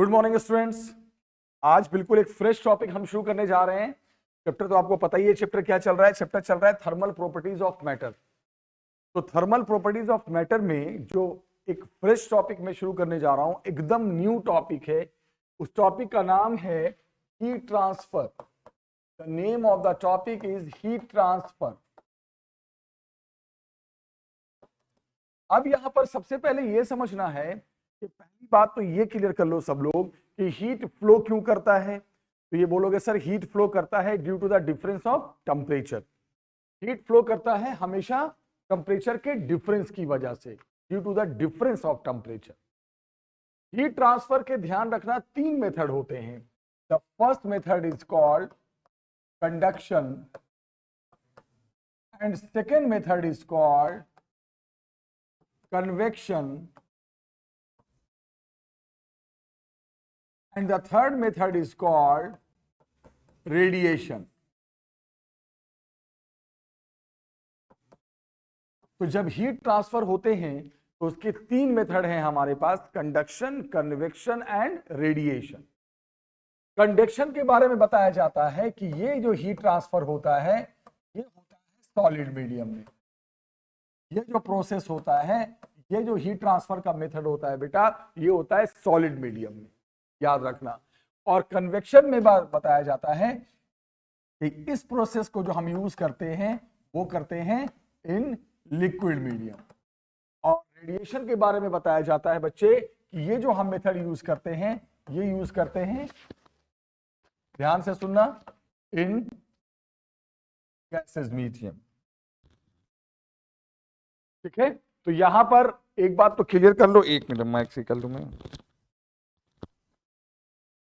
Good morning students. आज बिल्कुल एक फ्रेश टॉपिक हम शुरू करने जा रहे हैं। चैप्टर तो आपको पता ही है, चैप्टर क्या चल रहा है। चैप्टर चल रहा है थर्मल प्रॉपर्टीज ऑफ मैटर। तो थर्मल प्रॉपर्टीज ऑफ मैटर में जो एक फ्रेश टॉपिक में शुरू करने जा रहा हूं, एकदम न्यू टॉपिक है। उस टॉपिक का नाम है heat transfer. The name of the topic is heat transfer. अब यहां पर सबसे पहले यह समझना है कि पहली बात तो ये क्लियर कर लो सब लोग कि हीट फ्लो क्यों करता है। तो ये बोलोगे सर हीट फ्लो करता है due to the difference of temperature. Heat flow करता है हमेशा टेम्परेचर के डिफरेंस की वजह से, due to the difference of temperature. Heat transfer के ध्यान रखना तीन मेथड होते हैं। The first method is called conduction and second method is called convection and the third method is called radiation। तो जब हीट ट्रांसफर होते हैं तो उसके तीन मेथड हैं हमारे पास, conduction, convection and radiation. Conduction के बारे में बताया जाता है कि ये जो हीट ट्रांसफर होता है ये होता है सॉलिड मीडियम में। ये जो प्रोसेस होता है, ये जो हीट ट्रांसफर का मेथड होता है बेटा, ये होता है सॉलिड मीडियम में, याद रखना। और कन्वेक्शन में बताया जाता है कि इस प्रोसेस को जो हम यूज करते हैं वो करते हैं इन लिक्विड मीडियम। और रेडिएशन के बारे में बताया जाता है बच्चे कि ये जो हम मेथड यूज करते हैं ये यूज करते हैं, ध्यान से सुनना, इन गैसेस मीडियम। ठीक है, तो यहां पर एक बात तो क्लियर कर लो, एक मिनट माइक से कर लूं मैं।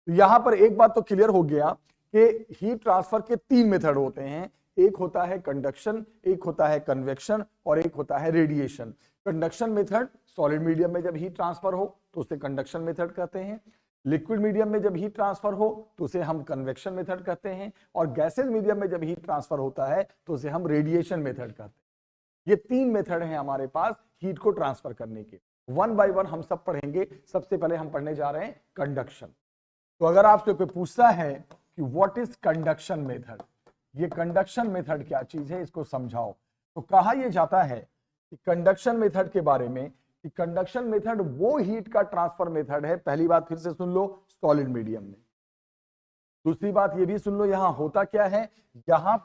यहां पर एक बात तो क्लियर हो गया कि हीट ट्रांसफर के तीन मेथड होते हैं। एक होता है कंडक्शन, एक होता है कन्वेक्शन और एक होता है radiation. Conduction method solid medium में जब हीट ट्रांसफर हो तो उसे कंडक्शन मेथड कहते हैं। लिक्विड मीडियम में जब हीट ट्रांसफर हो तो उसे हम कन्वेक्शन मेथड कहते हैं। और गैसेज मीडियम में जब हीट ट्रांसफर होता है तो उसे हम रेडिएशन मेथड कहते हैं। ये तीन मेथड हैं हमारे पास हीट को ट्रांसफर करने के। वन बाय वन हम सब पढ़ेंगे। सबसे पहले हम पढ़ने जा रहे हैं कंडक्शन। तो अगर आपसे कोई पूछता है कि व्हाट इज कंडक्शन मेथड, ये कंडक्शन मेथड क्या चीज है, इसको समझाओ, तो कहा यह जाता है कि कंडक्शन मेथड के बारे में कि कंडक्शन मेथड वो हीट का ट्रांसफर मेथड है, पहली बात फिर से सुन लो, सॉलिड मीडियम में। दूसरी बात ये भी सुन लो, यहां होता क्या है, यहां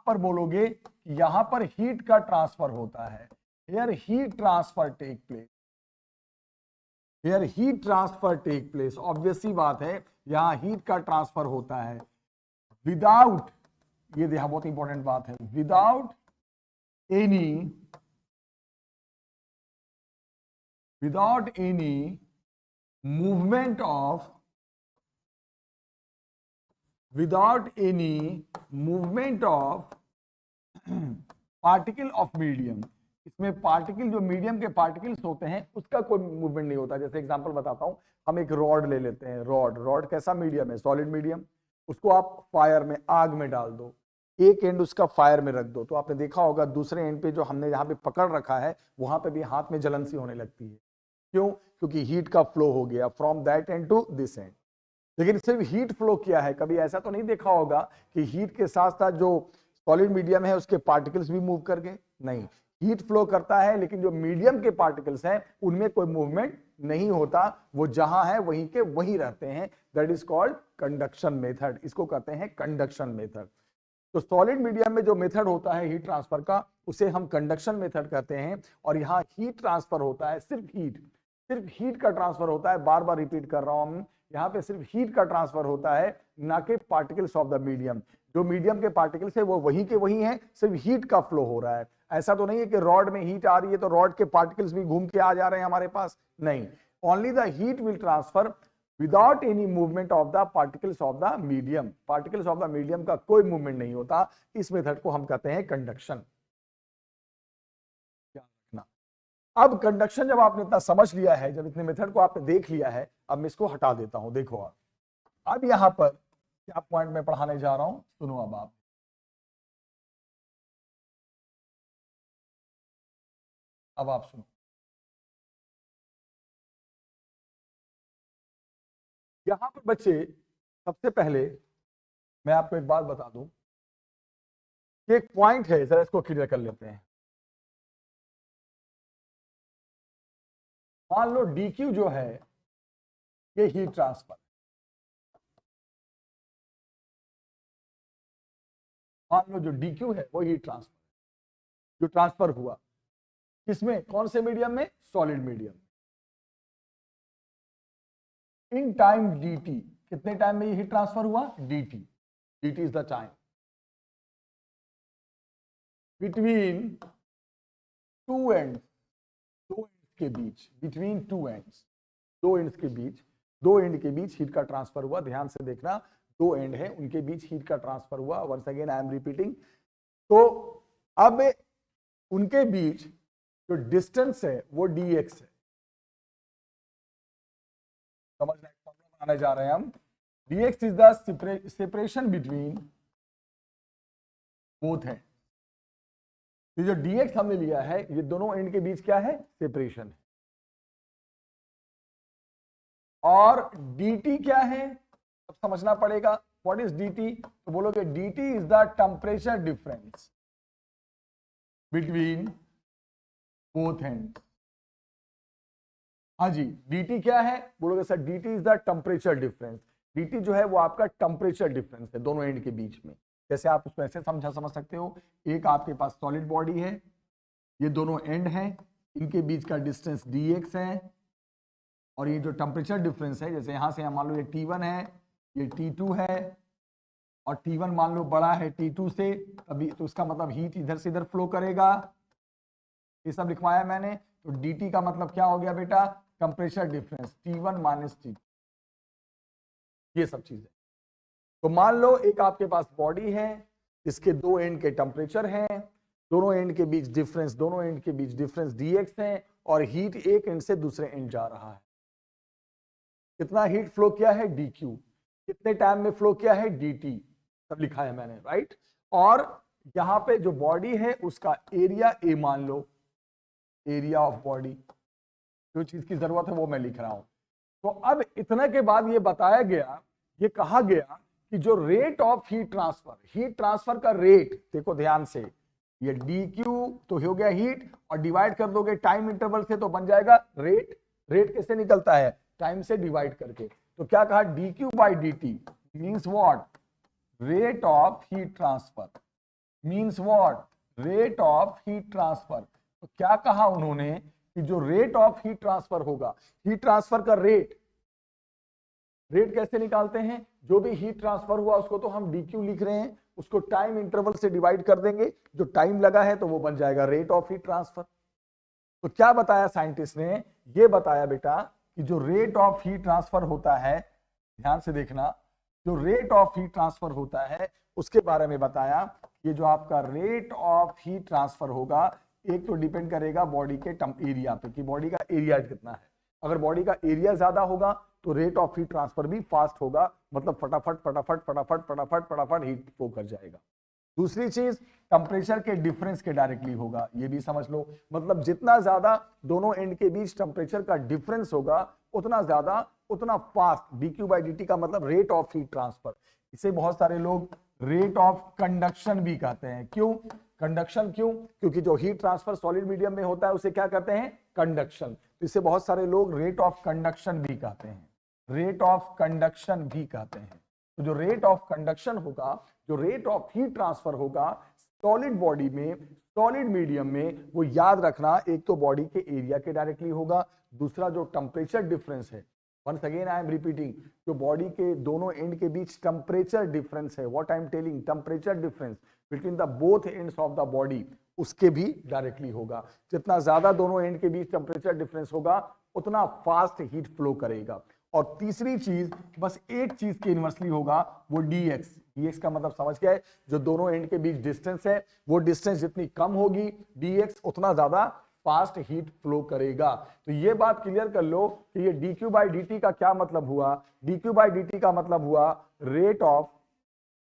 पर बोलोगे कि यहां पर हीट का ट्रांसफर होता है। Here heat transfer take place, here heat transfer take place. Obvious सी बात है, यहां हीट का ट्रांसफर होता है विदाउट, ये देखा बहुत इंपॉर्टेंट बात है, without any movement of, particle of medium. इसमें पार्टिकल, जो मीडियम के पार्टिकल्स होते हैं उसका कोई मूवमेंट नहीं होता। जैसे एग्जांपल बताता हूं, हम एक रॉड ले लेते हैं। रॉड कैसा मीडियम है, सॉलिड मीडियम। उसको आप फायर में, आग में डाल दो, एक एंड उसका फायर में रख दो, तो आपने देखा होगा दूसरे एंड पे जो हमने जहां पे पकड़ रखा है वहां पे भी हाथ में जलन सी होने लगती है। क्यों? क्योंकि हीट का फ्लो हो गया from that end to this end. लेकिन सिर्फ हीट फ्लो किया है, कभी ऐसा तो नहीं देखा होगा कि हीट के साथ साथ जो सॉलिड मीडियम है उसके पार्टिकल्स भी मूव कर गए। नहीं, हीट फ्लो करता है लेकिन जो मीडियम के पार्टिकल्स हैं उनमें कोई मूवमेंट नहीं होता, वो जहां है वहीं के वहीं रहते हैं। That is called conduction method, इसको कहते हैं कंडक्शन मेथड। तो सॉलिड मीडियम में जो मेथड होता है हीट ट्रांसफर का, उसे हम कंडक्शन मेथड कहते हैं। और यहाँ हीट ट्रांसफर होता है, सिर्फ हीट का ट्रांसफर होता है। बार बार रिपीट कर रहा हूं हम, यहाँ पे सिर्फ हीट का ट्रांसफर होता है, ना कि पार्टिकल्स ऑफ द मीडियम। जो मीडियम के पार्टिकल्स है वो वहीं के वहीं है, सिर्फ हीट का फ्लो हो रहा है। ऐसा तो नहीं है कि रॉड में हीट आ रही है तो रॉड के पार्टिकल्स भी घूम के आ जा रहे हैं हमारे पास, नहीं। Only the heat will transfer without any movement of the particles of the medium. Particles of the medium का कोई मूवमेंट नहीं होता। इस मेथड को हम कहते हैं कंडक्शन। अब कंडक्शन जब आपने इतना समझ लिया है, जब इतने मेथड को आपने देख लिया है, अब मैं इसको हटा देता हूं। देखो अब यहां पर क्या पॉइंट में पढ़ाने जा रहा हूं, सुनो अब आप। अब आप सुनो, बच्चे सबसे पहले मैं आपको एक बात बता दूं कि एक पॉइंट है, जरा इसको क्लियर कर लेते हैं। मान लो DQ जो है ये हीट ट्रांसफर, मान लो जो DQ है वो हीट ट्रांसफर जो ट्रांसफर हुआ किसमें, कौन से मीडियम में, solid medium. In time dt, कितने टाइम में ये हीट ट्रांसफर हुआ, dt is the time between two ends, दो एंड्स के बीच, बिटवीन टू एंड्स, दो एंड्स के बीच, दो एंड के बीच हीट का ट्रांसफर हुआ। ध्यान से देखना, दो एंड है उनके बीच हीट का ट्रांसफर हुआ। Once again I am repeating. तो अब उनके बीच जो डिस्टेंस है वो dx है। समझना, बनाने जा रहे हैं हम। dx is the separation between both है। तो जो dx हमने लिया है ये दोनों एंड के बीच क्या है, सेपरेशन है। और dt क्या है, अब समझना पड़ेगा। व्हाट इज dt, तो बोलोगे dt is the temperature difference between both and. हाँ जी, dt क्या है, बोलोगे sir dt is the temperature difference. dt जो है वो आपका टेम्परेचर डिफरेंस है दोनों एंड के बीच में। जैसे आप उसको ऐसे समझ सकते हो, एक आपके पास सॉलिड बॉडी है, ये दोनों एंड है, इनके बीच का डिस्टेंस dx है, और ये जो टेम्परेचर डिफरेंस है, जैसे यहां से मान लो ये T1 है, ये T2 है, और T1 मान लो बड़ा है T2 से, तभी तो इसका मतलब हीट इधर से इधर फ्लो करेगा। ये सब लिखवाया मैंने। तो dt का मतलब क्या हो गया बेटा, temperature difference T1 minus T2, ये सब चीजें। तो मान लो एक आपके पास बॉडी है, इसके दो एंड के टेम्परेचर हैं, दोनों एंड के बीच डिफरेंस, दोनों एंड के बीच डिफरेंस dx है, और हीट एक एंड से दूसरे एंड जा रहा है। कितना हीट फ्लो किया है, dq, कितने टाइम में फ्लो किया है, dt, सब लिखा है मैंने, राइट। और यहां पे जो बॉडी है उसका एरिया A मान लो, एरिया ऑफ बॉडी, जो चीज की जरूरत है वो मैं लिख रहा हूं। तो अब इतने के बाद ये बताया गया, ये कहा गया कि जो रेट ऑफ हीट ट्रांसफर का रेट, देखो ध्यान से, ये dq तो हो गया हीट, और डिवाइड कर दोगे टाइम इंटरवल से तो बन जाएगा रेट। रेट कैसे निकलता है, टाइम से डिवाइड करके। तो क्या कहा, dq by dt means what, rate of heat transfer, means what, rate of heat transfer. तो क्या कहा उन्होंने कि जो रेट ऑफ हीट ट्रांसफर होगा, हीट ट्रांसफर का रेट कैसे निकालते हैं, जो भी हीट ट्रांसफर हुआ उसको तो हम dq लिख रहे हैं, उसको टाइम इंटरवल से डिवाइड कर देंगे, जो टाइम लगा है तो वो बन जाएगा रेट ऑफ हीट ट्रांसफर। तो क्या बताया साइंटिस्ट ने, ये बताया बेटा कि जो रेट ऑफ हीट ट्रांसफर होता है, ध्यान से देखना, जो रेट ऑफ हीट ट्रांसफर होता है उसके बारे में बताया। ये जो आपका रेट ऑफ हीट ट्रांसफर होगा, एक तो डिपेंड करेगा बॉडी के एरिया पे कि बॉडी का एरिया कितना है। अगर बॉडी का एरिया ज्यादा होगा तो रेट ऑफ हीट ट्रांसफर भी फास्ट होगा, मतलब फटाफट फटाफट फटाफट फटाफट फटाफट हीट फ्लो कर जाएगा। दूसरी चीज, टेम्परेचर के डिफरेंस के डायरेक्टली होगा, ये भी समझ लो, मतलब जितना ज्यादा दोनों एंड के बीच टेम्परेचर का डिफरेंस होगा उतना ज्यादा उतना फास्ट। dq बाई dt का मतलब रेट ऑफ हीट ट्रांसफर। इसे बहुत सारे लोग रेट ऑफ कंडक्शन भी कहते हैं। क्यों कंडक्शन, क्यों, क्योंकि जो हीट ट्रांसफर सॉलिड मीडियम में होता है उसे क्या कहते हैं, कंडक्शन। तो इसे बहुत सारे लोग रेट ऑफ कंडक्शन भी कहते हैं, रेट ऑफ कंडक्शन भी कहते हैं। तो जो रेट ऑफ कंडक्शन होगा, जो रेट ऑफ हीट ट्रांसफर होगा सॉलिड बॉडी में, सॉलिड मीडियम में, वो याद रखना, एक तो बॉडी के एरिया के डायरेक्टली होगा, दूसरा जो टेम्परेचर डिफरेंस है, once again I am repeating, जो बॉडी के दोनों एंड के बीच टेम्परेचर डिफरेंस है, what I am telling, temperature difference between the both ends of the body, उसके भी डायरेक्टली होगा। जितना ज्यादा दोनों एंड के बीच टेम्परेचर डिफरेंस होगा उतना फास्ट हीट फ्लो करेगा। और तीसरी चीज, बस एक चीज के इनवर्सली होगा, वो dx। dx का मतलब समझ गया है, जो दोनों एंड के बीच डिस्टेंस है, वो डिस्टेंस जितनी कम होगी dx उतना ज्यादा फास्ट हीट फ्लो करेगा। तो ये बात क्लियर कर लो कि ये dq बाई dt का क्या मतलब हुआ, dq बाई dt का मतलब हुआ rate of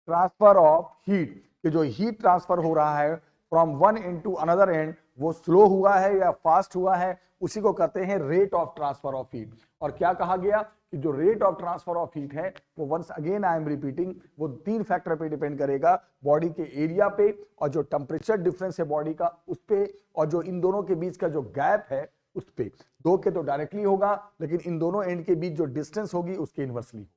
transfer of heat, कि जो हीट ट्रांसफर हो रहा है from one end to another end, वो स्लो हुआ है या फास्ट हुआ है, उसी को कहते हैं rate of transfer of heat. और क्या कहा गया कि जो rate of transfer of heat है वो once again I am repeating वो 3 फैक्टर पे डिपेंड करेगा, बॉडी के एरिया पे और जो टेम्परेचर डिफरेंस है बॉडी का उस पे और जो इन दोनों के बीच का जो गैप है उस पे। 2 के तो डायरेक्टली होगा लेकिन इन दोनों एंड के बीच जो डिस्टेंस होगी उसके इनवर्सली।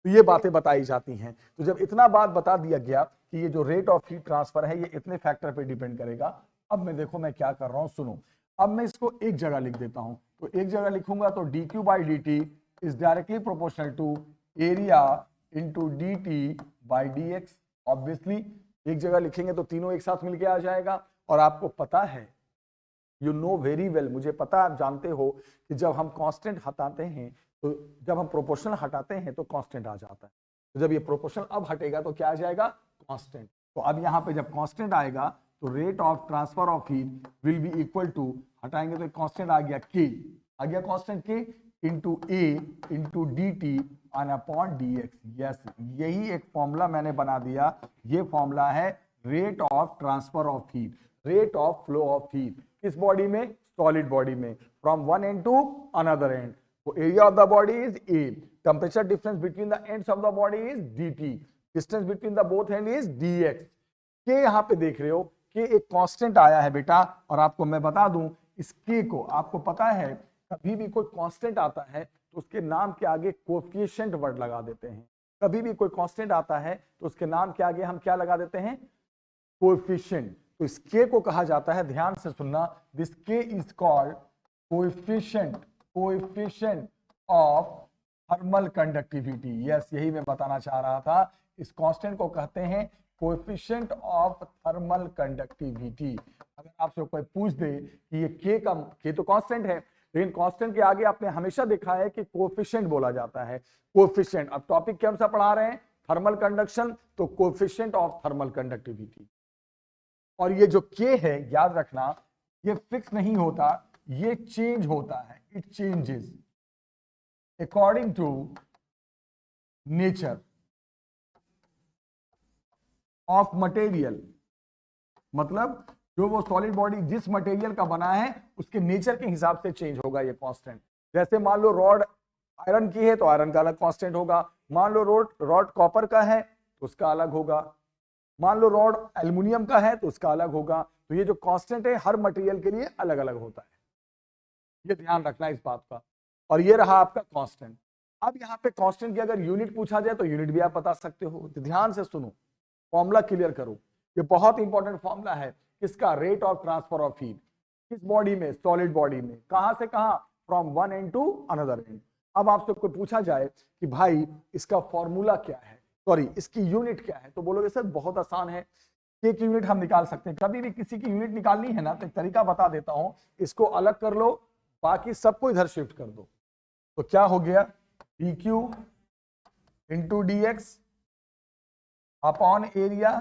तो ये बातें बताई जाती हैं। तो जब इतना बात बता दिया गया कि ये जो रेट ऑफ हीट ट्रांसफर है ये इतने फैक्टर पे डिपेंड करेगा, अब मैं देखो मैं क्या कर रहा हूं, सुनो। अब मैं इसको एक जगह लिख देता हूं, तो एक जगह लिखूंगा तो dq by dt is directly proportional to area into dt by dx। Obviously एक जगह लिखेंगे तो तीनों एक साथ मिलके आ जाएगा। और आपको पता है, यू नो वेरी वेल, मुझे पता आप जानते हो कि जब हम कांस्टेंट हटाते हैं तो जब हम प्रोपोर्शनल हटाते हैं तो कांस्टेंट आ जाता है। तो जब ये प्रोपोर्शनल अब हटेगा तो क्या आ जाएगा, कांस्टेंट। तो अब यहाँ पे जब कांस्टेंट आएगा तो rate of transfer of heat will be equal to, हटाएंगे तो कांस्टेंट आ गया के, आ गया कांस्टेंट के into A into D T on upon D X. Yes, यही एक फॉर्मूला मैंने बना दिया। ये फॉर्मूला है rate of transfer of heat, rate of flow of heat. किस बॉडी में, सॉलिड बॉडी में, from one end to another end. So area of the body is A. Temperature difference between the ends of the body is dt. Distance between the both end is dx. K यहाँ पे देख रहे हो कि एक constant आया है बेटा, और आपको मैं बता दूं इस K को, आपको पता है कभी भी कोई कांस्टेंट आता है तो उसके नाम के आगे कोएफिशिएंट वर्ड लगा देते हैं। कभी भी कोई कांस्टेंट आता है तो उसके नाम के आगे हम क्या लगा देते हैं, कोएफिशिएंट। तो इस K को कहा जाता है, ध्यान से सुनना, this K is called coefficient, coefficient of thermal conductivity. Yes, यही मैं बताना चाह रहा था। इस कांस्टेंट को कहते हैं कोएफिशिएंट ऑफ थर्मल कंडक्टिविटी। अगर आपसे कोई पूछ दे कि ये के तो कांस्टेंट है, लेकिन कांस्टेंट के आगे आपने हमेशा देखा है कि कोएफिशिएंट बोला जाता है, कोएफिशिएंट। अब टॉपिक कौन सा पढ़ा रहे हैं, थर्मल कंडक्शन, तो कोएफिशिएंट ऑफ थर्मल कंडक्टिविटी। और ये जो के है, याद रखना, ये फिक्स नहीं होता, ये चेंज होता है, it changes according to nature of material. मतलब जो वो सॉलिड बॉडी जिस मटेरियल का बना है उसके नेचर के हिसाब से चेंज होगा ये कांस्टेंट। जैसे मान लो रॉड आयरन की है तो आयरन का अलग कांस्टेंट होगा, मान लो रॉड कॉपर का है तो उसका अलग होगा, मान लो रॉड एल्युमिनियम का है तो उसका अलग होगा। तो ये जो कांस्टेंट है हर मटेरियल के लिए अलग अलग होता है, ये ध्यान रखना इस बात का। और ये रहा आपका कांस्टेंट। अब यहाँ पे कांस्टेंट की अगर यूनिट पूछा जाए तो यूनिट भी आप बता सकते हो। तो ध्यान से सुनो, फॉर्मूला क्लियर करो, ये बहुत इंपॉर्टेंट फॉर्मूला है। किसका, rate of transfer of heat, किस बॉडी में, सॉलिड बॉडी में, कहां से कहां, from one end to another end. अब आपसे कोई पूछा जाए कि भाई इसका फॉर्मूला क्या है, सॉरी इसकी यूनिट क्या है, तो बोलोगे सर बहुत आसान है, के की यूनिट हम निकाल सकते हैं। कभी भी किसी की यूनिट निकालनी है ना तो एक तरीका बता देता हूं, इसको अलग कर लो, बाकी सबको इधर शिफ्ट कर दो। तो क्या हो गया, dq into dx upon area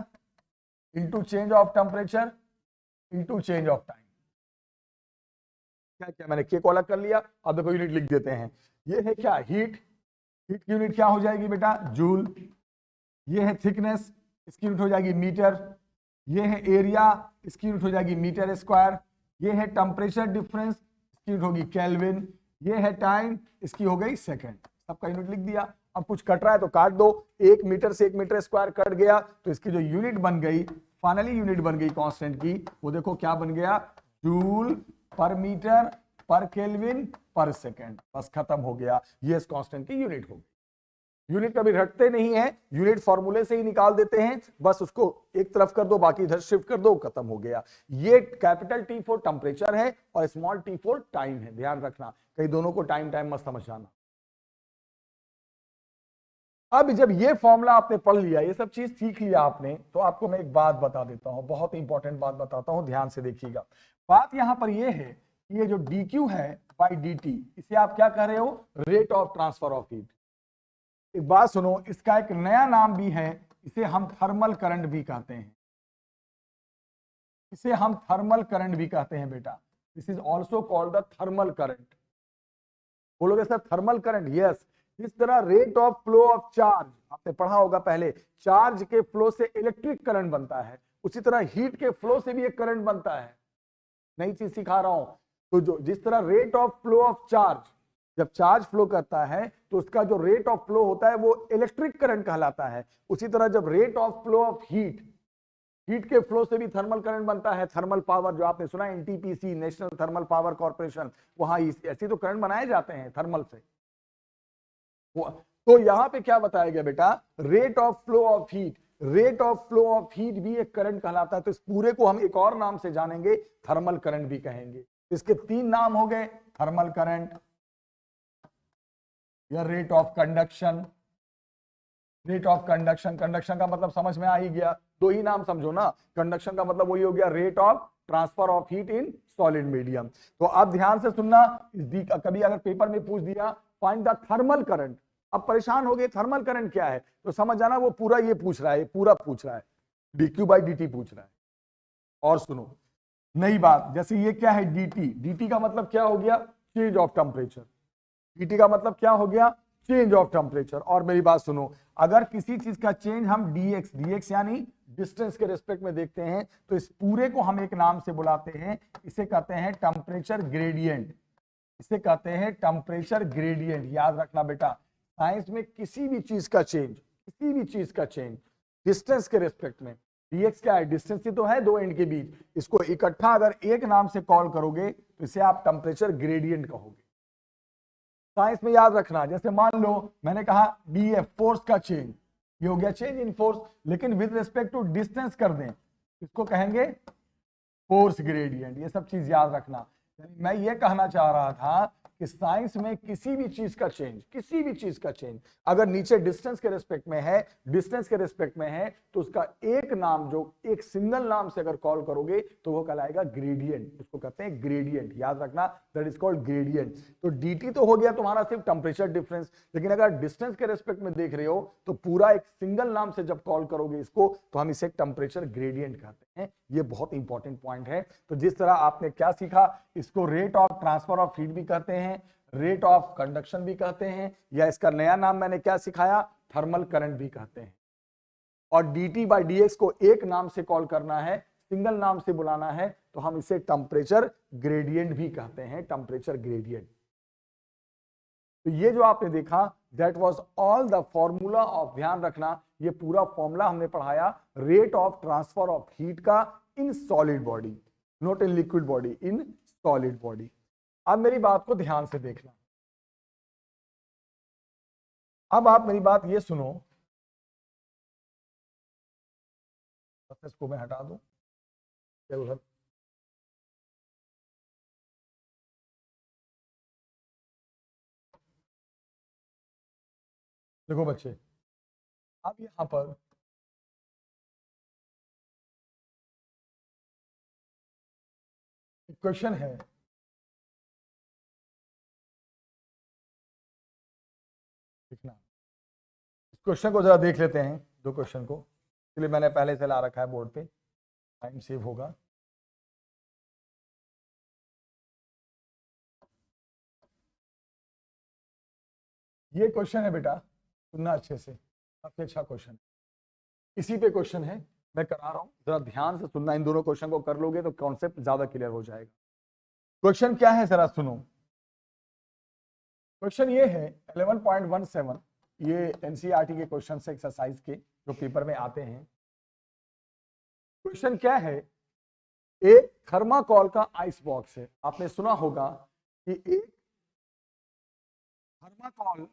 into change of temperature into change of time. क्या क्या मैंने के को अलग कर लिया। अब देखो यूनिट लिख देते हैं, ये है क्या, हीट, हीट की यूनिट क्या हो जाएगी बेटा, जूल। ये है थिकनेस, इसकी यूनिट हो जाएगी मीटर। ये है एरिया, इसकी यूनिट हो जाएगी मीटर स्क्वायर। ये है टेम्परेचर डिफरेंस, इसकी यूनिट होगी केल्विन। ये है टाइम, इसकी हो गई सेकंड। सबका यूनिट लिख दिया। अब कुछ कट रहा है तो काट दो, 1 मीटर से 1 मीटर स्क्वायर कट गया तो इसकी जो यूनिट बन गई, फाइनली यूनिट बन गई कांस्टेंट की, वो देखो क्या बन गया, जूल पर मीटर पर केल्विन पर सेकंड। बस खत्म हो गया, ये इस कांस्टेंट की यूनिट होगी। यूनिट कभी रटते नहीं है, यूनिट फॉर्मूले से ही निकाल देते हैं, बस उसको एक तरफ कर दो, बाकी इधर शिफ्ट कर दो, खत्म हो गया। ये कैपिटल T फॉर टेम्परेचर है और स्मॉल t फॉर टाइम है, ध्यान रखना, कहीं दोनों को टाइम टाइम मत समझ जाना। अब जब ये फॉर्मूला आपने पढ़ लिया, ये सब चीज सीख लिया आपने, तो आपको मैं एक बात बता देता हूं, बहुत इंपॉर्टेंट बात बताता हूं, ध्यान से देखिएगा। बात यहां पर ये है कि ये जो dq है बाई dt, इसे आप क्या कह रहे हो, rate of transfer of heat. एक बात सुनो, इसका एक नया नाम भी है, इसे हम थर्मल करंट भी कहते हैं, इसे हम थर्मल करंट भी कहते हैं बेटा। This is also called the thermal current. बोलोगे सर थर्मल करंट, यस। जिस तरह rate of flow of charge आपने पढ़ा होगा पहले, चार्ज के फ्लो से इलेक्ट्रिक करंट बनता है, उसी तरह हीट के फ्लो से भी एक करंट बनता है। नई चीज सिखा रहा हूं। तो जो जिस तरह rate of flow of charge, जब चार्ज फ्लो करता है तो उसका जो रेट ऑफ फ्लो होता है वो इलेक्ट्रिक करंट कहलाता है। उसी तरह जब rate of flow of heat, heat के फ्लो से भी थर्मल करंट बनता है। थर्मल पावर जो आपने सुना NTPC, national thermal power corporation, वहां ऐसे तो करंट बनाए जाते हैं थर्मल से। तो यहां पे क्या बताया गया बेटा, rate of flow of heat, rate of flow of heat भी एक करंट कहलाता है। तो इस पूरे को हम एक और नाम से जानेंगे, थर्मल करंट भी कहेंगे। इसके तीन नाम हो गए, थर्मल करंट या rate of conduction. Rate of conduction, conduction का मतलब समझ में आ ही गया, दो ही नाम समझो ना। कंडक्शन का मतलब वही हो गया rate of transfer of heat in solid medium. तो अब ध्यान से सुनना, कभी अगर पेपर में पूछ दिया फाइंड द थर्मल करंट, अब परेशान हो गए थर्मल करंट क्या है, तो समझ जाना वो पूरा ये पूछ रहा है, पूरा पूछ रहा है, dq बाई dt पूछ रहा है। और सुनो नई बात, जैसे ये क्या है dt, dt का मतलब क्या हो गया, चेंज ऑफ टेम्परेचर। dt का मतलब क्या हो गया, चेंज ऑफ टेम्परेचर। और मेरी बात सुनो, अगर किसी चीज का चेंज हम dx, dx यानी डिस्टेंस के रिस्पेक्ट में देखते हैं, तो इस पूरे को हम एक नाम से बुलाते हैं, इसे कहते हैं टेम्परेचर ग्रेडियंट। इसे कहते हैं टेम्परेचर ग्रेडियंट। याद रखना बेटा, साइंस में किसी भी चीज का चेंज, किसी भी चीज का चेंज डिस्टेंस के रिस्पेक्ट में, dx क्या है, डिस्टेंस ही तो है दो एंड के बीच, इसको इकट्ठा अगर एक नाम से कॉल करोगे तो इसे आप टेम्परेचर ग्रेडियंट कहोगे। साइंस में याद रखना, जैसे मान लो मैंने कहा df फोर्स का चेंज, ये हो गया चेंज इन फोर्स, लेकिन विद रिस्पेक्ट टू डिस्टेंस कर दें, इसको कहेंगे फोर्स ग्रेडियंट। ये सब चीज याद रखना। मैं ये कहना चाह रहा था कि साइंस में किसी भी चीज का चेंज, किसी भी चीज का चेंज अगर नीचे डिस्टेंस के रिस्पेक्ट में है, डिस्टेंस के रिस्पेक्ट में है, तो उसका एक नाम, जो एक सिंगल नाम से अगर कॉल करोगे तो वो कहलाएगा ग्रेडियंट। उसको कहते हैं ग्रेडियंट, याद रखना, दैट इज कॉल्ड ग्रेडियंट। तो dt तो हो गया तुम्हारा सिर्फ टेम्परेचर डिफरेंस, लेकिन अगर डिस्टेंस के रिस्पेक्ट में देख रहे हो तो पूरा एक सिंगल नाम से जब कॉल करोगे इसको, तो हम इसे टेम्परेचर ग्रेडियंट कहते हैं। ये बहुत इंपॉर्टेंट पॉइंट है। तो जिस तरह आपने क्या सीखा, इसको rate of transfer of heat भी कहते हैं, रेट ऑफ कंडक्शन भी कहते हैं, या इसका नया नाम मैंने क्या सिखाया, थर्मल करंट भी कहते हैं। और dt बाई dx को एक नाम से कॉल करना है, सिंगल नाम से बुलाना है, तो हम इसे टेम्परेचर ग्रेडियंट भी कहते हैं, टेम्परेचर ग्रेडियंट। तो ये जो आपने देखा, that was all the formula of, ध्यान रखना ये पूरा फॉर्मूला हमने पढ़ाया rate of transfer of heat का in solid body, not in liquid body, in solid body. अब मेरी बात को ध्यान से देखना, अब आप मेरी बात ये सुनो, इसको मैं हटा दूं, उधर देखो बच्चे, अब यहां पर क्वेश्चन है, देखना इस क्वेश्चन को जरा देख लेते हैं, दो क्वेश्चन को, इसलिए मैंने पहले से ला रखा है बोर्ड पे, टाइम सेव होगा। ये क्वेश्चन है बेटा, सुनना अच्छे से, सबसे अच्छा क्वेश्चन, इसी पे क्वेश्चन है, मैं करा रहा हूं, जरा ध्यान से सुनना। इन दोनों क्वेश्चन को कर लोगे तो कॉन्सेप्ट ज्यादा क्लियर हो जाएगा। क्वेश्चन क्या है जरा सुनो, क्वेश्चन ये है 11.17, ये एनसीईआरटी के क्वेश्चन से, एक्सरसाइज के जो पेपर में आते हैं। क्वेश्चन क्या है, एक थर्माकोल का आइस बॉक्स है। आपने सुना होगा कि एक थर्माकोल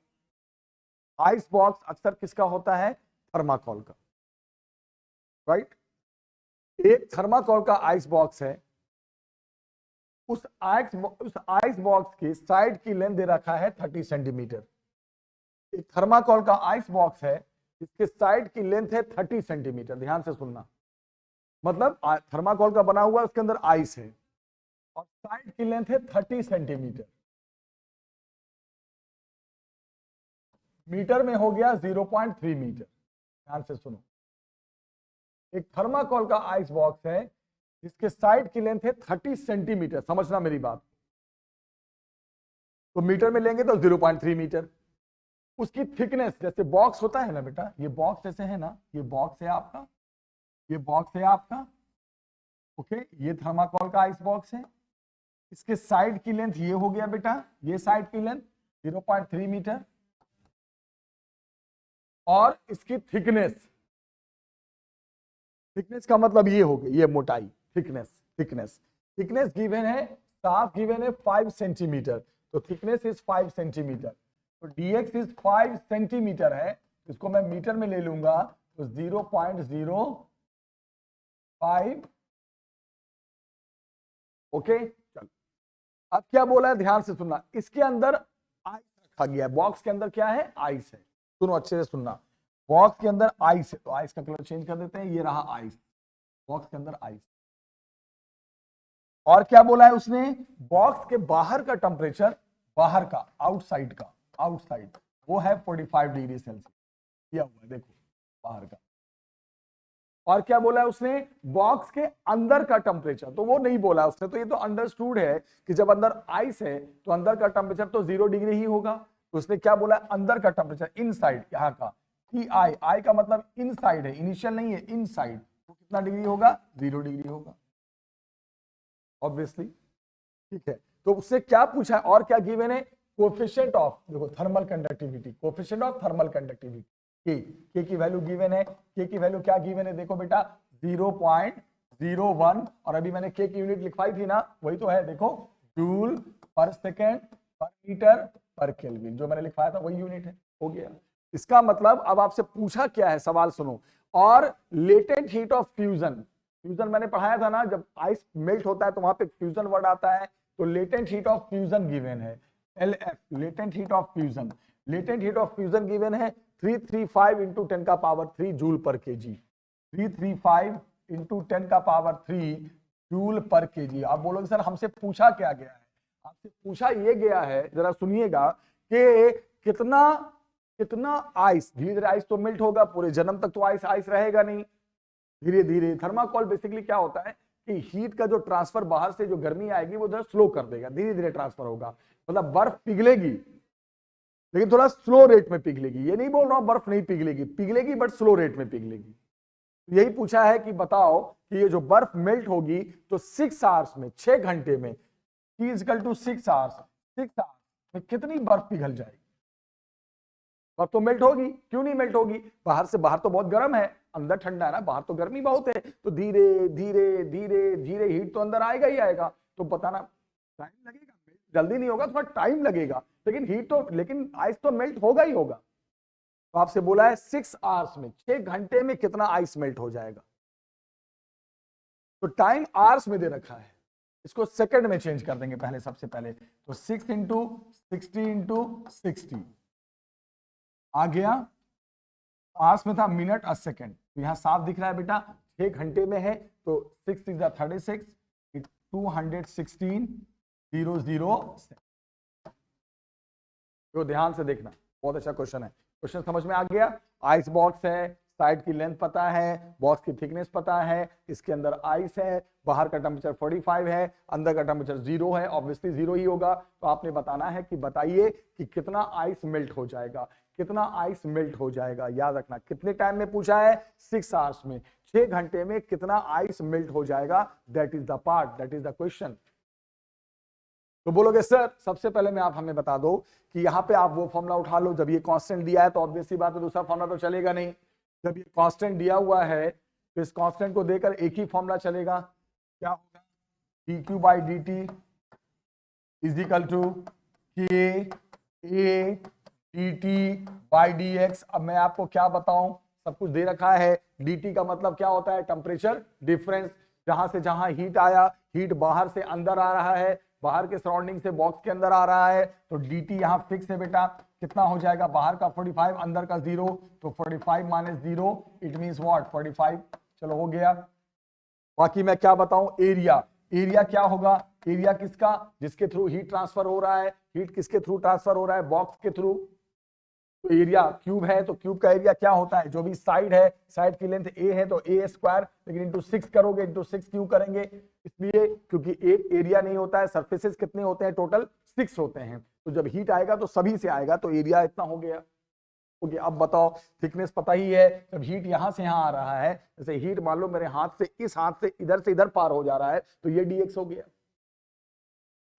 आइस बॉक्स अक्सर किसका होता है, थर्माकोल का, राइट। एक थर्माकोल का आइस बॉक्स है, उस आइस बॉक्स की साइड की लेंथ दे रखा है 30 सेंटीमीटर। एक थर्माकोल का आइस बॉक्स है, इसके साइड की लेंथ है 30 सेंटीमीटर। ध्यान से सुनना, मतलब थर्माकोल का बना हुआ, उसके अंदर आइस है और साइड की लेंथ है 30 सेंटीमीटर। मीटर में हो गया 0.3 मीटर। ध्यान से सुनो, एक थर्माकोल का आइस बॉक्स है जिसके साइड की लेंथ है 30 सेंटीमीटर, समझना मेरी बात। तो मीटर में लेंगे तो 0.3 मीटर। उसकी थिकनेस, जैसे बॉक्स होता है ना बेटा, ये बॉक्स जैसे है ना, ये बॉक्स है आपका, ये बॉक्स है आपका, ओके, ये थर्माकोल का आइस बॉक्स है। इसके साइड की लेंथ ये हो गया बेटा, ये साइड की लेंथ, 0.3 मीटर। और इसकी थिकनेस, थिकनेस का मतलब ये हो गई, ये मोटाई, थिकनेस, थिकनेस, थिकनेस गिवन है, साफ गिवन है 5 सेंटीमीटर, तो थिकनेस इज 5 सेंटीमीटर। तो dx इज 5 सेंटीमीटर है, इसको मैं मीटर में ले लूंगा तो 0.05। ओके चलो, अब क्या बोला है ध्यान से सुनना, इसके अंदर आइस रखा गया है, बॉक्स के अंदर क्या है, आइस है। सुनो अच्छे से सुनना, बॉक्स के अंदर आइस है, तो आइस का कलर चेंज कर देते हैं, ये रहा आइस, बॉक्स के अंदर आइस। और क्या बोला है उसने, बॉक्स के बाहर का टेम्परेचर, बाहर का, आउटसाइड का, आउटसाइड वो है 45 डिग्री सेल्सियस किया हुआ है, देखो बाहर का। और क्या बोला है उसने, बॉक्स के अंदर का टेम्परेचर, तो वो नहीं बोला उसने, तो ये तो अंडरस्टूड है कि जब अंदर आइस है तो अंदर का टेम्परेचर तो 0 डिग्री ही होगा। तो उसने क्या बोला, अंदर का टेम्परेचर, इनसाइड, यहाँ का Ti, आई का मतलब इनसाइड है, इनिशियल नहीं है, इनसाइड, तो कितना डिग्री होगा, 0 डिग्री होगा ऑब्वियसली। ठीक है, तो उससे क्या पूछा है और क्या गिवन है, कोएफिशिएंट ऑफ, देखो thermal conductivity, coefficient of thermal conductivity, के की वैल्यू गिवन है, के की वैल्यू क्या गिवन है, देखो बेटा 0.01, और अभी मैंने के की यूनिट लिखवाई थी ना, वही तो है, देखो जूल पर सेकेंड पर मीटर पर केल्विन, जो मैंने लिखवाया था वही यूनिट है, हो गया। इसका मतलब अब आपसे पूछा क्या है, सवाल सुनो, और latent heat of fusion, fusion मैंने पढ़ाया था ना, जब आइस मेल्ट होता है तो वहां पे फ्यूजन वर्ड आता है, तो latent heat of fusion given है, LF, latent heat of fusion, latent heat of fusion given है 335 इंटू 10 का पावर 3 जूल पर केजी, 335 इंटू 10 का पावर 3 जूल पर केजी। आप बोलोगे सर हमसे पूछा क्या गया है, आपसे पूछा ये गया है, जरा सुनिएगा, कि कितना कितना आइस, धीरे धीरे आइस तो मेल्ट होगा, पूरे जन्म तक तो आइस आइस रहेगा नहीं, धीरे धीरे। थर्माकोल बेसिकली क्या होता है कि हीट का जो ट्रांसफर, बाहर से जो गर्मी आएगी वो स्लो कर देगा, धीरे धीरे ट्रांसफर होगा, मतलब बर्फ पिघलेगी लेकिन थोड़ा स्लो रेट में पिघलेगी, ये नहीं बोल रहा हूं बर्फ नहीं पिघलेगी, पिघलेगी बट स्लो रेट में पिघलेगी। तो यही पूछा है कि बताओ कि ये जो बर्फ मेल्ट होगी तो 6 आवर्स में, 6 घंटे में, T equal to 6 hours, 6 hours में कितनी बर्फ पिघल जाएगी, बर्फ तो मेल्ट होगी, क्यों नहीं मेल्ट होगी, बाहर से, बाहर तो बहुत गर्म है, अंदर ठंडा है ना, बाहर तो गर्मी बहुत है, तो धीरे धीरे धीरे धीरे हीट तो अंदर आएगा ही आएगा, तो बताना टाइम लगेगा, जल्दी नहीं होगा, थोड़ा टाइम लगेगा, लेकिन हीट तो, लेकिन आइस तो मेल्ट होगा ही होगा। तो आपसे बोला है 6 आवर्स में, 6 घंटे में कितना आइस मेल्ट हो जाएगा, तो टाइम आवर्स में दे रखा है, इसको सेकंड में चेंज कर देंगे पहले, सबसे पहले तो 6 इंटू 60 इंटू 60 आ गया, आवर्स में था मिनट और सेकंड, तो यहां साफ दिख रहा है बेटा 6 घंटे में है, तो 6 इज 36, 216 00। तो ध्यान से देखना, बहुत अच्छा क्वेश्चन है, क्वेश्चन समझ में आ गया। आइस बॉक्स है, साइड की लेंथ पता है, बॉक्स की थिकनेस पता है, इसके अंदर आइस है, बाहर का टेम्परेचर 45 है, अंदर का टेम्परेचर 0 है, ऑब्वियसली 0 ही होगा, तो आपने बताना है कि बताइए कि कितना आइस मेल्ट हो जाएगा, कितना आइस मेल्ट हो जाएगा, याद रखना कितने टाइम में पूछा है, 6 आवर्स में, 6 घंटे में कितना आइस मेल्ट हो जाएगा, that is the part, that is the question. तो बोलोगे सर सबसे पहले मैं आप हमें बता दो कि यहाँ पे आप वो फॉर्मूला उठा लो, जब ये कांस्टेंट दिया है तो ऑब्वियसली बात है दूसरा फॉर्मूला तो चलेगा नहीं, जब ये कांस्टेंट दिया हुआ है तो इस कांस्टेंट को देकर एक ही फॉर्मूला चलेगा, क्या होगा, dq by dt is equal to k a dt by dx। अब मैं आपको क्या बताऊं, सब कुछ दे रखा है, dt का मतलब क्या होता है, टेम्परेचर डिफरेंस, जहां से जहां हीट आया, हीट बाहर से अंदर आ रहा है, बाहर के सराउंडिंग से बॉक्स के अंदर आ रहा है, तो dt यहां फिक्स है बेटा, कितना हो जाएगा, बाहर का 45 अंदर का 0, तो 45 माइनस 0 इट मींस व्हाट 45, चलो हो गया। बाकी मैं क्या बताऊं, एरिया, एरिया क्या होगा, एरिया किसका, जिसके थ्रू हीट ट्रांसफर हो रहा है, हीट किसके थ्रू ट्रांसफर हो रहा है, बॉक्स के थ्रू, तो एरिया क्यूब है, तो क्यूब का एरिया क्या होता है, जो भी साइड है, साइड की लेंथ a है तो a स्क्वायर, लेकिन इंटू 6 करोगे, इंटू 6 क्यों करेंगे, इसलिए क्योंकि एक एरिया नहीं होता है, सरफेसेस कितने होते हैं, टोटल 6 होते हैं, तो जब हीट आएगा तो सभी से आएगा, तो एरिया इतना हो गया। ओके, अब बताओ थिकनेस पता ही है, जब हीट यहां से यहां आ रहा है, जैसे हीट मान लो मेरे हाथ से इस हाथ से इधर पार हो जा रहा है, तो ये dx हो गया।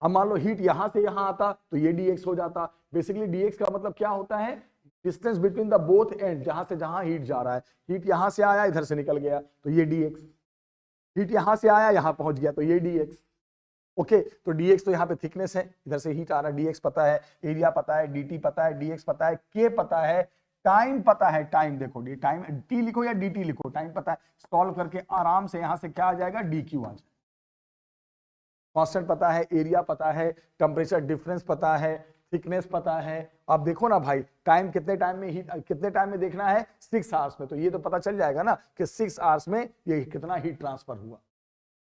हम मान लो हीट यहां से यहां आता तो ये dx हो जाता। बेसिकली dx का मतलब क्या होता है, distance between the both and, जहां से जहां हीट जा रहा है। हीट यहां से आया इधर से निकल गया तो ये dx, हीट यहां से आया यहां पहुंच गया तो ये dx। ओके, तो dx तो यहाँ पे थिकनेस है, इधर से हीट आ रहा है, dx पता है, एरिया पता है, dt पता है, dx पता है, k पता है, टाइम पता है, टाइम देखो डी टाइम t लिखो या dt लिखो, टाइम पता है, सॉल्व करके आराम से यहां से क्या आ जाएगा, dq आ जाएगा। कांस्टेंट पता है, एरिया पता है, टेम्परेचर डिफरेंस पता है, थिकनेस पता है। आप देखो ना भाई, टाइम कितने टाइम में हीट, कितने टाइम में देखना है, 6 आवर्स में, तो ये तो पता चल जाएगा ना कि 6 आवर्स में ये कितना हीट ट्रांसफर हुआ,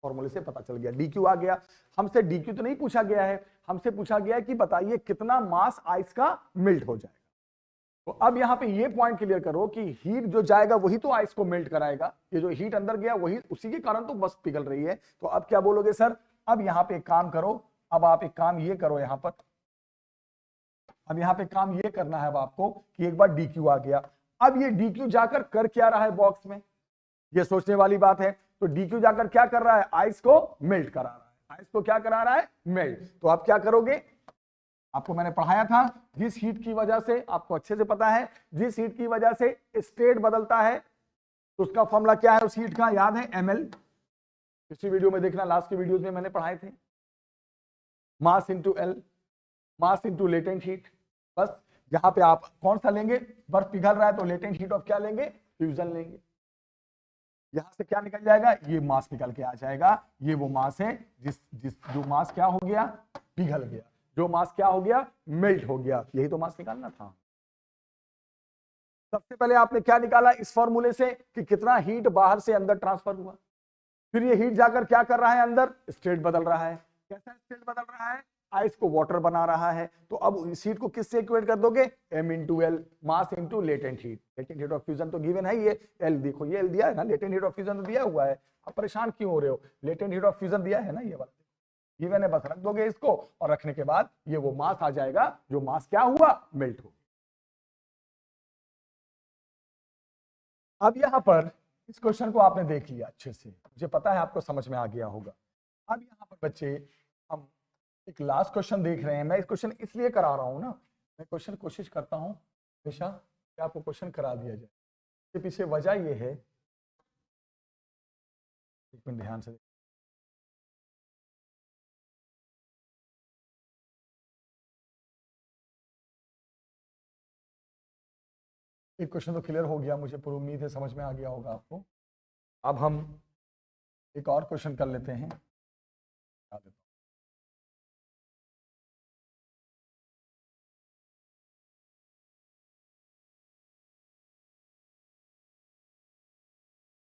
फॉर्मूले से पता चल गया। dq आ गया। हमसे dq तो नहीं पूछा गया है, हमसे पूछा गया है कि बताइए कितना मास आइस का मेल्ट हो जाएगा। तो अब यहां पे ये पॉइंट क्लियर करो कि हीट जो जाएगा वही तो आइस को मेल्ट कराएगा, ये जो हीट अंदर गया वही, उसी के कारण तो बस पिघल रही है। तो अब क्या बोलोगे सर, अब यहां पे एक काम करो, अब आप एक काम ये करो यहां पर, अब यहां पे काम ये करना है अब आपको कि एक बार dq आ गया, अब ये dq जाकर कर क्या रहा है बॉक्स में, ये सोचने वाली बात है। तो dq जाकर क्या कर रहा है, आइस को मेल्ट करा रहा है, आइस को क्या करा रहा है, मेल्ट। तो आप क्या करोगे, आपको मैंने पढ़ाया था, जिस हीट की वजह से, आपको अच्छे से पता है, जिस हीट की वजह से स्टेट बदलता है तो उसका फॉर्मूला क्या है उस हीट का, याद है, ml। पिछली वीडियो में देखना, लास्ट की वीडियोस में मैंने पढ़ाए थे, mass into L, mass into latent heat. बस यहां पे आप कौन सा लेंगे, बर्फ पिघल रहा है तो लेटेंट हीट ऑफ क्या लेंगे, फ्यूजन लेंगे। यहां से क्या निकल जाएगा, ये मास निकल के आ जाएगा, ये वो मास है जो मास क्या हो गया, पिघल गया, जो मास क्या हो गया, मेल्ट हो गया, यही तो मास निकालना था। सबसे पहले आपने क्या निकाला इस फॉर्मूले से कि कितना हीट बाहर से अंदर ट्रांसफर हुआ, फिर ये हीट जाकर क्या कर रहा है, अंदर स्टेट बदल रहा है। कैसा स्टेट बदल रहा है, आइस को वाटर बना रहा है। तो अब इस हीट को किससे इक्वेट कर दोगे, m into L, mass into latent heat. Latent heat of fusion तो गिवन है, ये एल देखो, ये एल दिया है ना, लेटेंट हीट ऑफ फ्यूजन तो दिया हुआ है, अब परेशान क्यों हो रहे हो, लेटेंट हीट ऑफ फ्यूजन दिया है ना, ये वाला गिवन है, बस रख दोगे इसको, और रखने के बाद ये वो मास आ जाएगा जो मास क्या हुआ, मेल्ट हो। अब यहां पर इस क्वेश्चन को आपने देख लिया अच्छे से, मुझे पता है आपको समझ में आ गया होगा। अब यहां पर बच्चे हम एक लास्ट क्वेश्चन देख रहे हैं, मैं इस क्वेश्चन इसलिए करा रहा हूं ना, मैं क्वेश्चन कोशिश करता हूं हमेशा कि आपको क्वेश्चन करा दिया जाए, इसके पीछे वजह यह है, एक मिनट ध्यान से, एक क्वेश्चन तो क्लियर हो गया, मुझे पूरी उम्मीद है समझ में आ गया होगा आपको। अब हम एक और क्वेश्चन कर लेते हैं,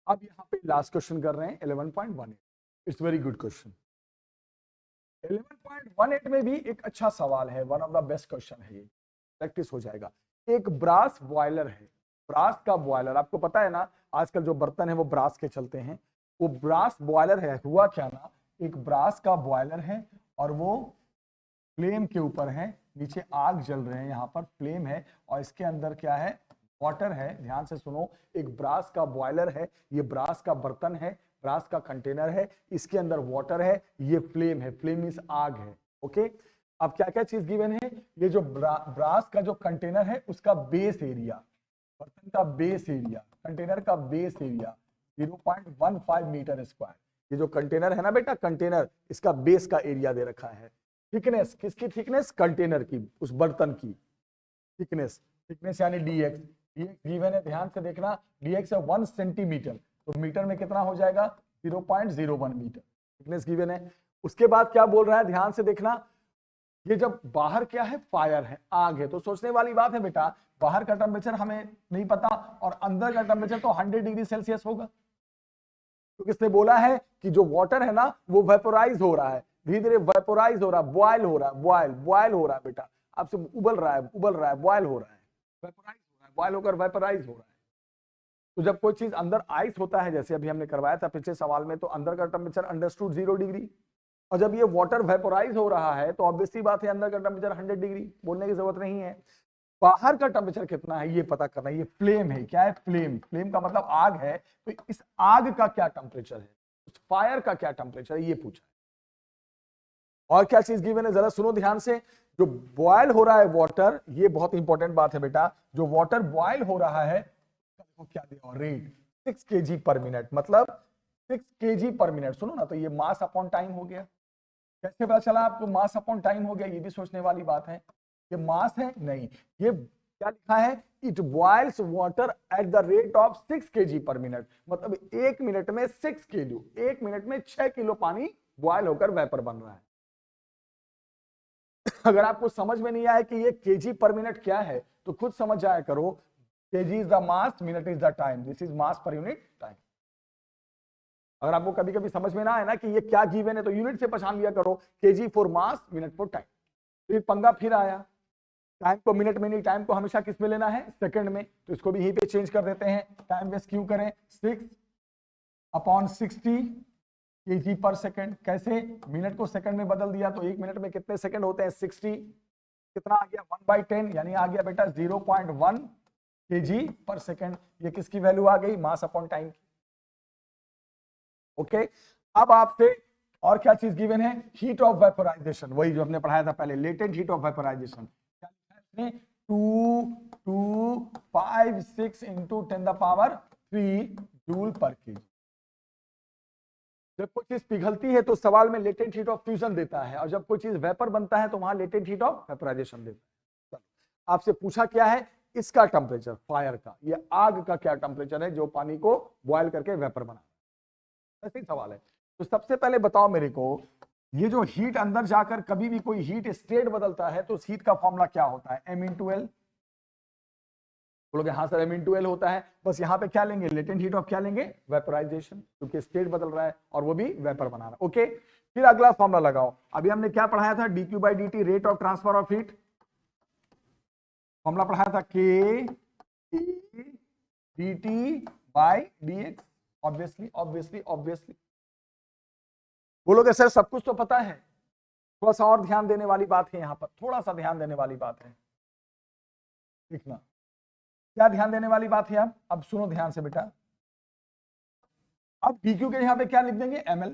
अब यहाँ पे लास्ट क्वेश्चन कर रहे हैं 11.18। It's very good question. 11.18 में भी एक अच्छा सवाल है, one of the best question है, ये प्रैक्टिस हो जाएगा। एक ब्रास बॉयलर है, ब्रास का बॉयलर, आपको पता है ना आजकल जो बर्तन है वो ब्रास के चलते हैं, वो ब्रास बॉयलर है। हुआ क्या ना, एक ब्रास का बॉयलर है और वो फ्लेम के ऊपर है, नीचे आग जल रहे हैं, यहाँ पर फ्लेम है और इसके अंदर क्या है, वाटर है। ध्यान से सुनो, एक ब्रास का बॉयलर है, ये ब्रास का बर्तन है, ब्रास का कंटेनर है, इसके अंदर वाटर है, ये फ्लेम है, फ्लेम मींस आग है। ओके, अब क्या क्या चीज गिवन है, ये जो ब्रास का जो कंटेनर है उसका बेस एरिया, बर्तन का बेस एरिया, कंटेनर का बेस एरिया 0.15 मीटर स्क्वायर। ये जो कंटेनर है ना बेटा, कंटेनर, इसका बेस का एरिया दे रखा है। थिकनेस, किसकी थिकनेस, कंटेनर की, उस बर्तन की थिकनेस, थिकनेस यानी dx, dx गिवन है, ध्यान से देखना, dx है 1 सेंटीमीटर, तो मीटर में कितना हो जाएगा, 0.01 मीटर थिकनेस गिवन है। उसके बाद क्या बोल रहा है, ध्यान से देखना, ये जब बाहर क्या है, फायर है, आग है, तो सोचने वाली बात है बेटा, बाहर का टेम्परेचर हमें नहीं पता और अंदर का टेम्परेचर तो 100 डिग्री सेल्सियस होगा, तो किसने बोला है कि जो वाटर है ना वो वेपोराइज हो रहा है, धीरे धीरे वेपोराइज हो रहा है, बॉयल हो रहा है, बॉयल हो रहा है बेटा, आपसे उबल रहा है, बॉयल हो रहा है, वेपोराइज हो रहा है, बॉयल होकर वेपोराइज हो रहा है। तो जब कोई चीज अंदर आइस होता है, जैसे अभी हमने करवाया था पिछले सवाल में, तो अंदर का टेम्परेचर अंडरस्टूड 0 डिग्री, और जब ये वाटर वेपोराइज हो रहा है तो ऑब्वियसली बात है अंदर का टेम्परेचर 100 डिग्री, बोलने की जरूरत नहीं है। बाहर का टेम्परेचर कितना है ये पता करना है, ये फ्लेम है, क्या है, फ्लेम, फ्लेम का मतलब आग है, तो इस आग का क्या टेम्परेचर है, उस फायर का क्या टेम्परेचर है, ये पूछा है। और क्या चीज गिवन है, जरा सुनो ध्यान से। जो बॉयल हो रहा है वाटर, ये बहुत इंपॉर्टेंट बात है बेटा, जो वाटर बॉयल हो रहा है देखो क्या दिया रेट 6 kg पर मिनट, मतलब 6 kg पर मिनट। सुनो ना, तो ये मास अपॉन टाइम हो गया। कैसे पता चला आपको मास अपॉन टाइम हो गया, ये भी सोचने वाली बात है। ये मास है नहीं, ये क्या लिखा है, it boils water at the rate of 6 kg per minute, मतलब 1 मिनट में 6 किलो, 1 मिनट में 6 किलो पानी बॉयल होकर वेपर बन रहा है। अगर आपको समझ में नहीं आया कि ये केजी पर मिनट क्या है, तो खुद समझ जाया करो, KG is the mass, minute is the time, this is mass per unit time. अगर आपको कभी कभी समझ में ना आए ना कि ये क्या गिवन है, तो यूनिट से पहचान लिया करो, KG for mass, minute for time. फिर पंगा फिर आया, टाइम को मिनट में नहीं, टाइम को हमेशा किस में लेना है, सेकंड में, तो इसको भी यहीं पे चेंज कर देते हैं। टाइम वेस्ट क्यों करें, 6/60 kg पर सेकंड। कैसे, मिनट को सेकंड में बदल दिया, तो 1 मिनट में कितने सेकंड होते हैं, 60, कितना आ गया 1/10, यानी आ गया बेटा 0.1 kg पर सेकंड। ये किसकी वैल्यू आ गई, मास अपॉन टाइम की। ओके, अब आपसे और क्या चीज गिवन है, हीट ऑफ वेपोराइजेशन, वही जो हमने पढ़ाया था पहले, लेटेंट हीट ऑफ वेपोराइजेशन। क्या लिखा है इसमें, 2256 इंटू 10⁻³ जूल पर केजी। जब कोई चीज पिघलती है तो सवाल में लेटेंट हीट ऑफ फ्यूजन देता है, और जब कोई चीज वेपर बनता है तो वहां लेटेंट हीट ऑफ वेपोराइजेशन देता है। आपसे पूछा क्या है, इसका टेम्परेचर, फायर का, ये आग का क्या टेम्परेचर है जो पानी को बॉयल करके वेपर बना, ऐसे ही सवाल है। तो सबसे पहले बताओ मेरे को, ये जो हीट अंदर जाकर कभी भी कोई हीट स्टेट बदलता है तो उस हीट का फॉर्मूला क्या होता है, M×L। बोलोगे हाँ सर M×L होता है, बस यहाँ पे क्या लेंगे, लेटेंट हीट ऑफ क्या लेंगे, वेपोराइजेशन, क्योंकि स्टेट बदल रहा है और वो भी वेपर बना रहा है। ओके, फिर अगला फॉर्मूला लगाओ। अभी हमने क्या पढ़ाया था, dQ/dt, rate of transfer of heat. Formula पढ़ाया था K/dt/dx। ऑब्वियसली बोलोगे सर सब कुछ तो पता है, थोड़ा सा और ध्यान देने वाली बात है, यहां पर थोड़ा सा ध्यान देने वाली बात है, लिखना क्या ध्यान देने वाली बात है। अब सुनो ध्यान से बेटा, अब dq के यहां पे क्या लिख देंगे, ml।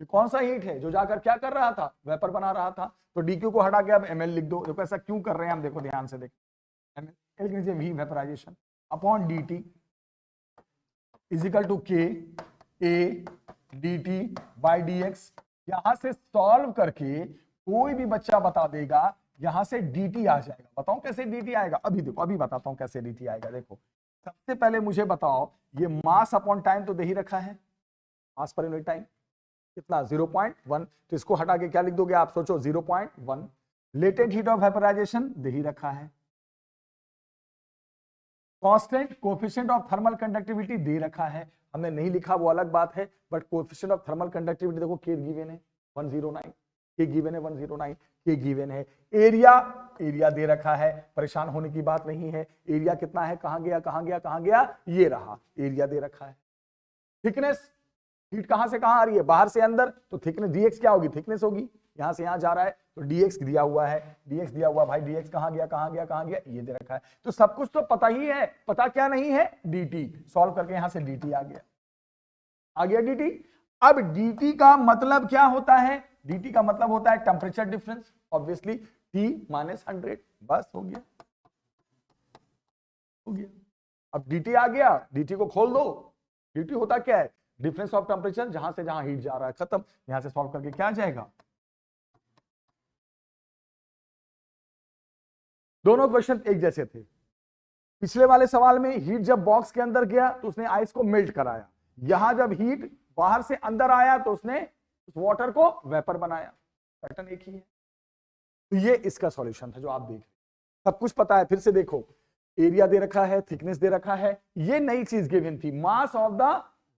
कौन सा हीट है जो जाकर क्या कर रहा था, वेपर बना रहा था, तो dq को हटा के अब ml लिख दो। देखो ऐसा क्यों कर रहे हैं हम, देखो ध्यान से देखो, ml के नीचे v vaporisation upon dt is equal to K/dt/dx। यहां से सॉल्व करके कोई भी बच्चा बता देगा, यहां से dt आ जाएगा। बताओ कैसे dt आएगा, अभी देखो, अभी बताता हूं कैसे dt आएगा। देखो सबसे पहले मुझे बताओ, ये मास अपॉन टाइम तो दे ही रखा है, मास पर यूनिट टाइम कितना 0.1, तो इसको हटा के क्या लिख दोगे आप, सोचो 0.1। लेटेंट हीट ऑफ वेपराइजेशन दे ही रखा है, constant coefficient of thermal conductivity दे रखा है, हमने नहीं लिखा वो अलग बात है, but coefficient of thermal conductivity देखो K गिवन है 109, K गिवन है 109, K गिवन है। एरिया दे रखा है, परेशान होने की बात नहीं है। एरिया कितना है, कहां गया कहां गया कहां गया, ये रहा, एरिया दे रखा है। थिकनेस, हीट कहां से कहां आ रही है, बाहर से अंदर, तो थिकनेस dx क्या होगी, थिकनेस होगी, यहां से यहां जा रहा है तो dx दिया हुआ है, dx दिया हुआ भाई, dx कहां गया कहां गया कहां गया, ये दे रखा है। तो सब कुछ तो पता ही है, पता क्या नहीं है, dt। सॉल्व करके यहां से dt आ गया dt। अब dt का मतलब क्या होता है, dt का मतलब होता है टेम्परेचर डिफरेंस, ऑब्वियसली T-100, बस हो गया। अब dt आ गया, dt को खोल दो, dt होता क्या है, डिफरेंस ऑफ टेम्परेचर, जहां से जहां हीट जा रहा है, खत्म। यहां से सॉल्व करके क्या आ जाएगा, दोनों क्वेश्चन एक जैसे थे। पिछले वाले सवाल में हीट जब बॉक्स के अंदर गया तो उसने आइस को मेल्ट कराया, यहां जब हीट बाहर से अंदर आया तो उसने उस वाटर को वेपर बनाया, पैटर्न एक ही है। तो ये इसका सॉल्यूशन था जो आप देख रहे, सब कुछ पता है। फिर से देखो, एरिया दे रखा है, थिकनेस दे रखा है, ये नई चीज गिवन थी, mass of the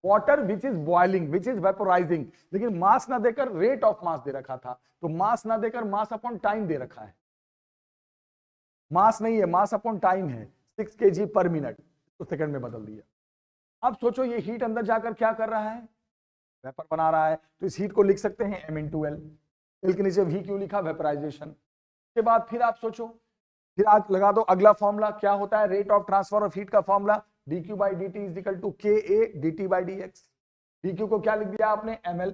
water which is boiling which is vaporizing, लेकिन मास ना देकर रेट ऑफ मास दे रखा था, तो मास ना देकर मास अपॉन टाइम दे रखा है। मास नहीं है, मास अपॉन टाइम है, 6 kg पर मिनट, तो सेकंड में बदल दिया। अब सोचो ये हीट अंदर जाकर क्या कर रहा है, वेपर बना रहा है, तो इस हीट को लिख सकते हैं M×L। एल के नीचे V क्यों लिखा, वेपराइजेशन के बाद फिर आप सोचो, फिर आप लगा दो अगला फॉर्मूला, क्या होता है rate of transfer of heat का formula, dQ/dt is equal to Ka/dt/dx। dQ को क्या लिख दिया आपने, ml,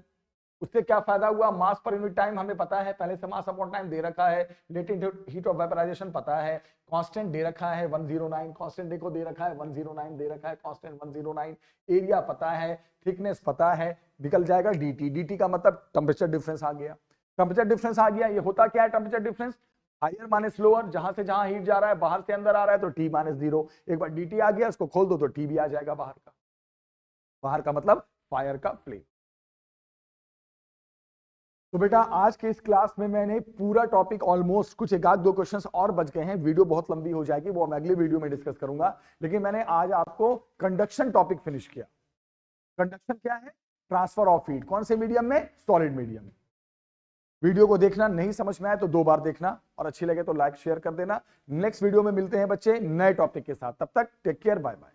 उससे क्या फायदा हुआ, मास पर यूनिट टाइम हमें पता है, पहले से मास अपॉन टाइम दे रखा है, लेटेंट हीट ऑफ वेपराइजेशन पता है, कांस्टेंट दे रखा है 109, कांस्टेंट देखो दे रखा है 109 दे रखा है, कांस्टेंट 109, एरिया पता है, थिकनेस पता है, निकल जाएगा dt, dt का मतलब टेंपरेचर डिफरेंस आ गया। टेंपरेचर डिफरेंस आ गया, ये होता क्या है temperature difference, higher minus lower, जहां से जहां हीट जा रहा है बाहर से अंदर आ रहा है तो T माइनस 0, एक बार dt आ गया इसको खोल दो तो T भी आ जाएगा बाहर का, बाहर का मतलब फायर का फ्लेम। तो बेटा आज के इस क्लास में मैंने पूरा टॉपिक ऑलमोस्ट, कुछ एक आध दो क्वेश्चंस और बच गए हैं, वीडियो बहुत लंबी हो जाएगी, वो मैं अगले वीडियो में डिस्कस करूंगा, लेकिन मैंने आज आपको कंडक्शन टॉपिक फिनिश किया। कंडक्शन क्या है, ट्रांसफर ऑफ हीट, कौन से मीडियम में, सॉलिड मीडियम में। वीडियो को देखना, नहीं समझ में आए तो 2 बार देखना, और अच्छी लगे तो लाइक शेयर कर देना। नेक्स्ट वीडियो में मिलते हैं बच्चे नए टॉपिक के साथ, तब तक टेक केयर, बाय बाय।